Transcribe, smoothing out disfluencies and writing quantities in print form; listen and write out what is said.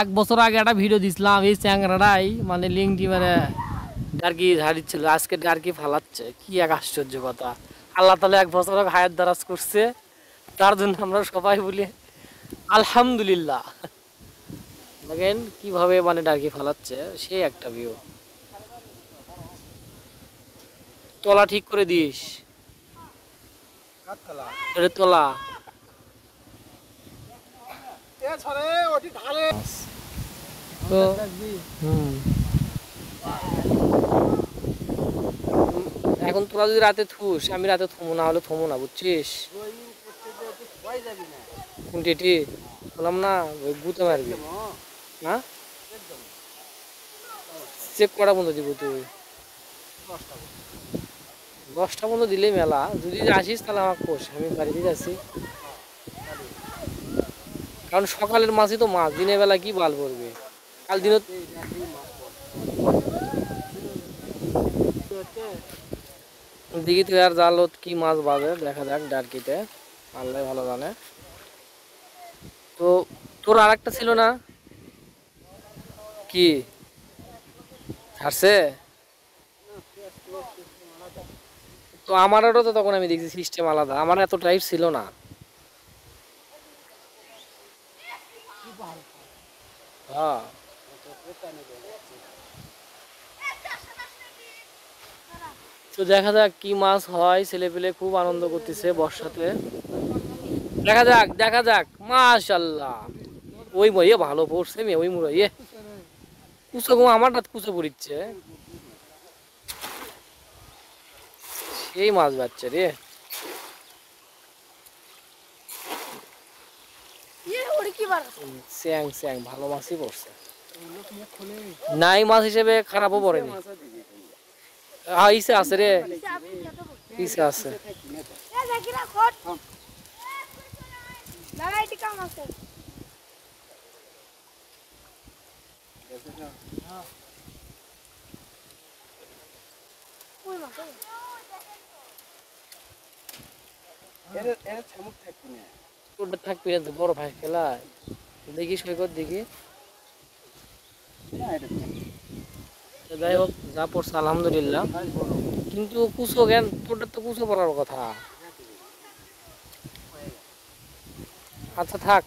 এক বছর আগে একটা ভিডিও দিছিলাম, এই চ্যাংরাটাই মানে লিংটি মানে ডার্কি ঝাড়িচ্ছিল, আজকে ডার্কি ফালাচ্ছে। কি এক আশ্চর্য কথা! আল্লাহ তাআলা এক বছর হায়াত দারাজ করছে, তার জন্য আমরা সবাই বলি আলহামদুলিল্লাহ। দেখেন কিভাবে মানে ডার্কি ফালাচ্ছে, সেই একটা ভিউ। তলা ঠিক করে দিস, এটা তলা। তো এখন তোরা যদি রাতে থুস, আমি রাতে থমো না, হলে থমো না, বুঝছিস? কোনটি বললাম না, ওই গুতে মারবি না। চেক করা বন্ধ দিব তুই, 10টা বন্ধ দিলেই মেলা। যদি আসিস তাহলে আমাকে কোষ, আমি বাড়িতে যাচ্ছি। কারণ সকালের মাছই তো মাছ, দিনের বেলা কি বাল পড়বে? কাল দিনত দিঘি তুই আর জালত কি মাছ বাজে, দেখা যাক ডার্কিতে, আল্লাহ ভালো জানে। তো তোর আর একটা ছিল না কি, ছাড়ছে? তো আমারও তো তখন আমি দেখছি সিস্টেম আলাদা, আমার এত টাইপ ছিল না। হ্যাঁ, তো দেখা যাক কি মাছ হয়। ছেলে পেলে খুব আনন্দ করতেছে বর্ষাতে। দেখা যাক দেখা যাক, মাশাল্লাহ। ওই ইয়ে ভালো পড়ছে মেয়ে, ওই মুড়ো ইয়ে কুচো গো, আমারটা কুচো পড়িচ্ছে। সেই মাছ বাচ্চা রে, স্যাং স্যাং ভালো মাছই পড়ছে। নাই মাছ হিসেবে খারাপও পড়েনি। ইসে আছে রে, ইসে আছে। থাকবি বড় ভাই খেলা দেখি, সৈকত দেখি। যাই হোক, যা পড়ছে আলহামদুলিল্লাহ। কিন্তু কুচো জ্ঞান, তোরটা তো কুচো পড়ার কথা। আচ্ছা থাক।